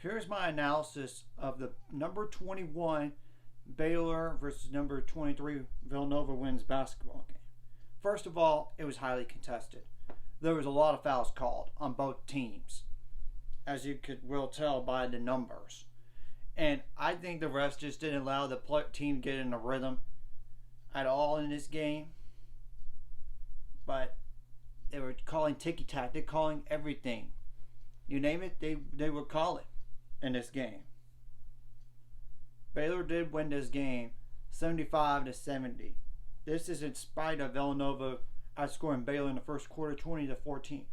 Here's my analysis of the number 21 Baylor versus number 23 Villanova wins basketball game. First of all, it was highly contested. There was a lot of fouls called on both teams, as you could well tell by the numbers. And I think the refs just didn't allow the team to get in a rhythm at all in this game. But they were calling ticky-tack. They're calling everything. You name it, they would call it in this game. Baylor did win this game 75-70. This is in spite of Villanova outscoring Baylor in the first quarter 20-14.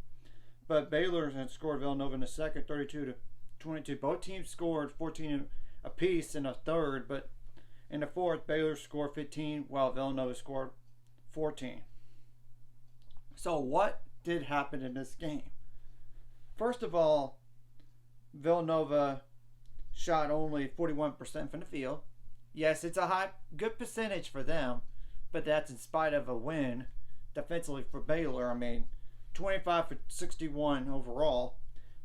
But Baylor had scored Villanova in the second 32-22. Both teams scored 14 apiece in the third, but in the fourth, Baylor scored 15 while Villanova scored 14. So what did happen in this game? First of all, Villanova shot only 41% from the field. Yes, it's a good percentage for them, but that's in spite of a win defensively for Baylor. I mean, 25 for 61 overall,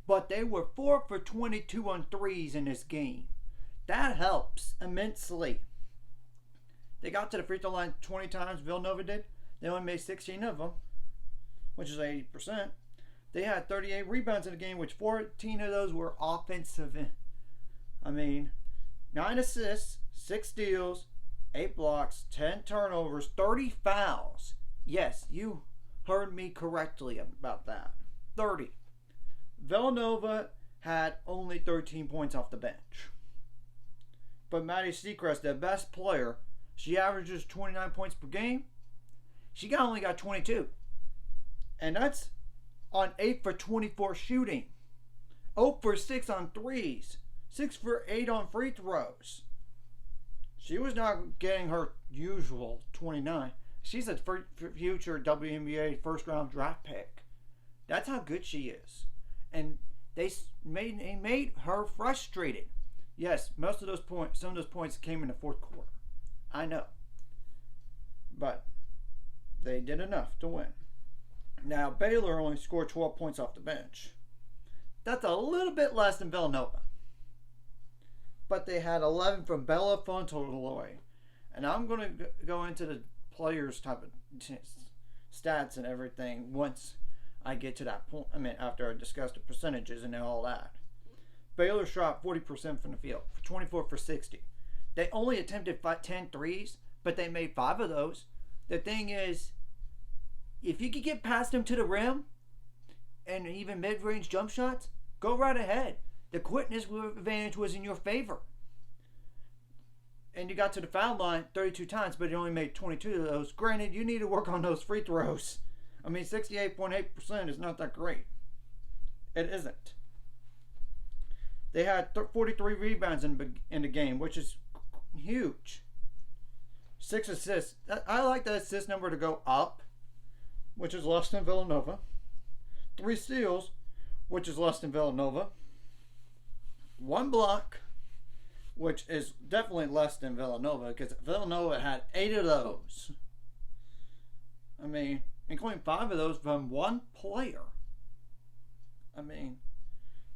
but they were 4 for 22 on threes in this game. That helps immensely. They got to the free throw line 20 times, Villanova did. They only made 16 of them, which is 80%. They had 38 rebounds in the game, which 14 of those were offensive. I mean, 9 assists, 6 steals, 8 blocks, 10 turnovers, 30 fouls. Yes, you heard me correctly about that. 30. Villanova had only 13 points off the bench. But Maddie Seacrest, the best player, she averages 29 points per game. She only got 22. And that's on 8 for 24 shooting. 0 for 6 on threes. 6 for 8 on free throws. She was not getting her usual 29. She's a future WNBA first round draft pick. That's how good she is. And they made her frustrated. Yes, some of those points came in the fourth quarter. I know. But they did enough to win. Now, Baylor only scored 12 points off the bench. That's a little bit less than Villanova. But they had 11 from Bella Fontoloy. And I'm going to go into the players' type of stats and everything once I get to that point. I mean, after I discuss the percentages and all that. Baylor shot 40% from the field, 24 for 60. They only attempted 10 threes, but they made 5 of those. The thing is, if you could get past them to the rim and even mid-range jump shots, go right ahead. The quickness advantage was in your favor. And you got to the foul line 32 times, but you only made 22 of those. Granted, you need to work on those free throws. I mean, 68.8% is not that great. It isn't. They had 43 rebounds in the game, which is huge. 6 assists. I like that assist number to go up, which is less than Villanova. 3 steals, which is less than Villanova. 1 block, which is definitely less than Villanova, because Villanova had 8 of those. I mean, including 5 of those from one player. I mean,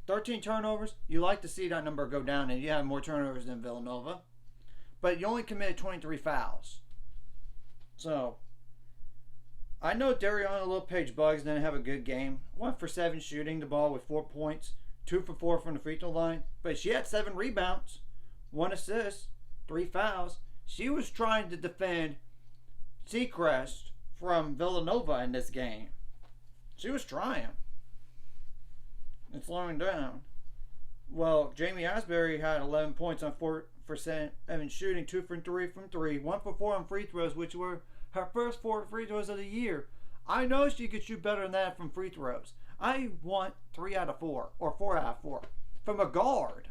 13 turnovers. You like to see that number go down, and you have more turnovers than Villanova. But you only committed 23 fouls. So, I know Dariana Lopez-Buggs didn't have a good game. 1 for 7 shooting the ball with 4 points. 2 for 4 from the free throw line. But she had 7 rebounds, 1 assist, 3 fouls. She was trying to defend Seacrest from Villanova in this game. She was trying. And slowing down. Well, Jamie Asbury had 11 points on 4 for 7 shooting, 2 for 3 from 3, 1 for 4 on free throws, which were her first 4 free throws of the year. I know she could shoot better than that from free throws. I want 3 out of 4 or 4 out of 4 from a guard.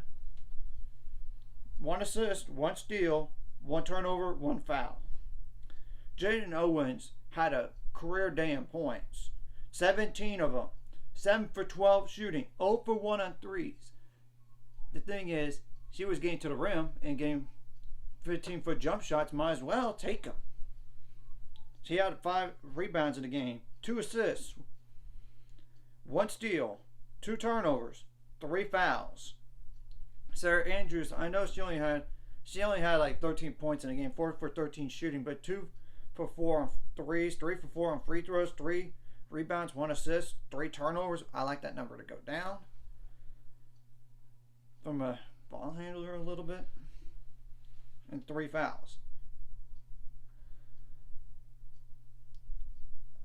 1 assist, 1 steal, 1 turnover, 1 foul. Jaden Owens had a career day in points. 17 of them. 7 for 12 shooting. 0 for 1 on threes. The thing is, she was getting to the rim and getting 15-foot jump shots. Might as well take them. She had 5 rebounds in the game. 2 assists. 1 steal. 2 turnovers. 3 fouls. Sarah Andrews, I know she only had like 13 points in the game, 4 for 13 shooting, but 2 for 4 on threes, 3 for 4 on free throws, 3 rebounds, 1 assist, 3 turnovers. I like that number to go down from a ball handler a little bit, and 3 fouls.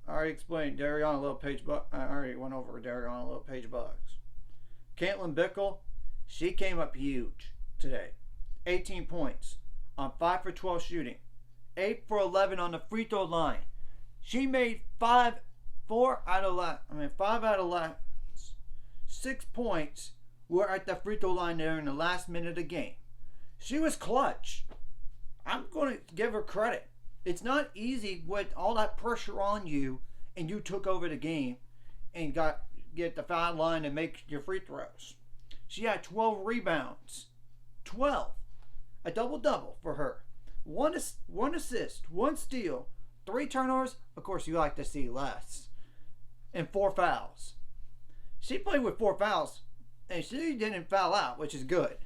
I already explained Dariana Little Page. I already went over Dariana Little Page Bugs. Caitlin Bickle, she came up huge today. 18 points on 5 for 12 shooting, 8 for 11 on the free throw line. She made 5 out of last 6 points were at the free throw line there in the last minute of the game. She was clutch. I'm going to give her credit. It's not easy with all that pressure on you, and you took over the game and get the foul line and make your free throws. She had 12 rebounds. 12. A double-double for her. One assist, 1 steal, 3 turnovers. Of course, you like to see less. And 4 fouls. She played with 4 fouls, and she didn't foul out, which is good.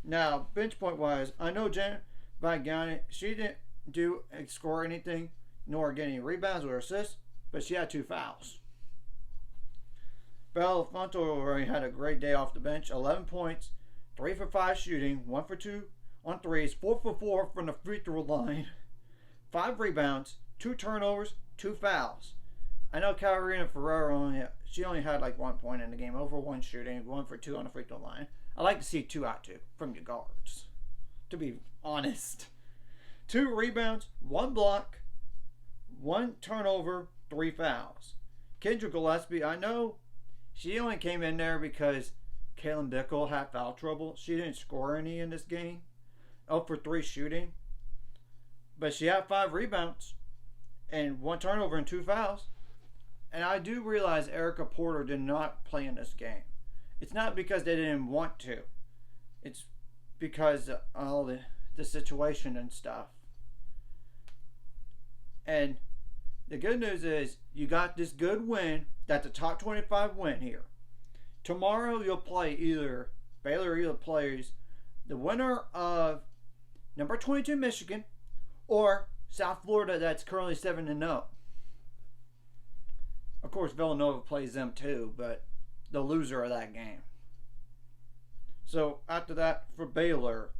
Now, bench point-wise, I know Jen Vigani, she didn't score anything, nor get any rebounds or assists, but she had 2 fouls. Bella Fonto already had a great day off the bench. 11 points, 3 for 5 shooting, 1 for 2 on threes, 4 for 4 from the free throw line, 5 rebounds, 2 turnovers, 2 fouls. I know Carolina Ferrero only had like 1 point in the game, over 1 shooting, 1 for 2 on the free throw line. I like to see 2 out 2 from your guards, to be honest. 2 rebounds, 1 block, 1 turnover, 3 fouls. Kendra Gillespie, I know she only came in there because Caitlin Bickle had foul trouble. She didn't score any in this game. 0 for 3 shooting. But she had 5 rebounds and 1 turnover and 2 fouls. And I do realize Erica Porter did not play in this game. It's not because they didn't want to. It's because of all the situation and stuff. And the good news is you got this good win. That's a top 25 win here. Tomorrow you'll play Baylor plays the winner of number 22 Michigan or South Florida, that's currently 7-0. Of course, Villanova plays them too, but the loser of that game. So after that, for Baylor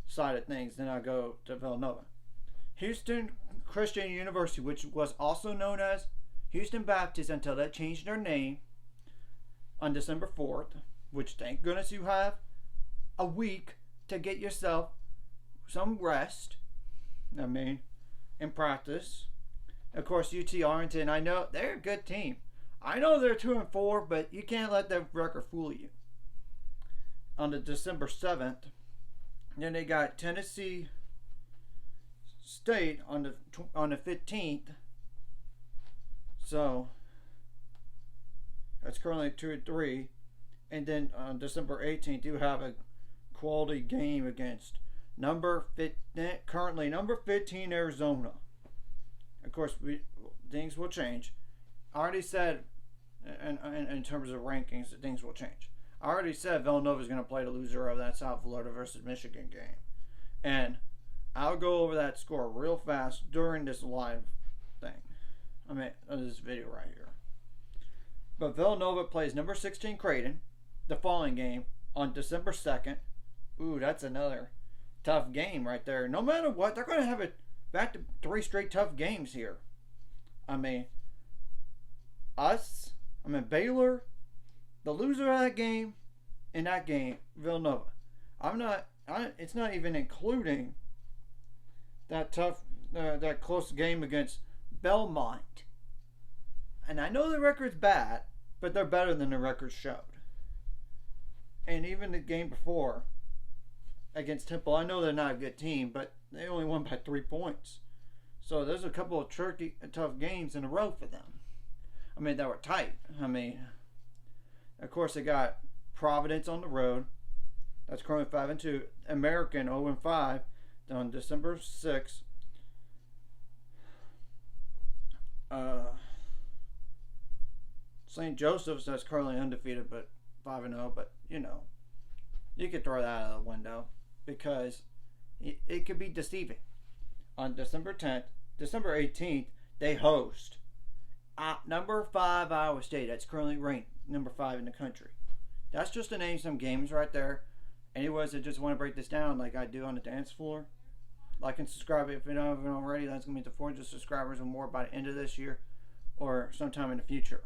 side of things, then I go to Villanova. Houston Christian University, which was also known as Houston Baptist until they changed their name on December 4th, which thank goodness you have a week to get yourself some rest, in practice. Of course, UT Arlington, I know they're a good team. I know they're 2-4, but you can't let that record fool you. On the December 7th, then they got Tennessee State on the 15th. So that's currently 2-3, and then on December 18th, you have a quality game against currently number 15 Arizona. Of course, things will change. I already said, in terms of rankings, that things will change. I already said Villanova is going to play the loser of that South Florida versus Michigan game, and I'll go over that score real fast during this live thing. This video right here. But Villanova plays number 16 Creighton the following game on December 2nd. Ooh, that's another tough game right there. No matter what, they're going to have it back to 3 straight tough games here. Baylor, the loser of that game, and that game, Villanova. It's not even including that that close game against Belmont. And I know the record's bad, but they're better than the record showed. And even the game before against Temple, I know they're not a good team, but they only won by 3 points. So there's a couple of tricky, tough games in a row for them. That were tight. Of course, they got Providence on the road. That's currently 5-2. American 0-5 on December 6th. St. Joseph's, that's currently undefeated, but 5-0. But You could throw that out of the window because it could be deceiving. On December 10th, December 18th, they host number 5 Iowa State. That's currently ranked number 5 in the country. That's just to name some games right there. Anyways, that just want to break this down like I do on the dance floor, like and subscribe if you don't have already. That's going to be to 400 subscribers or more by the end of this year or sometime in the future.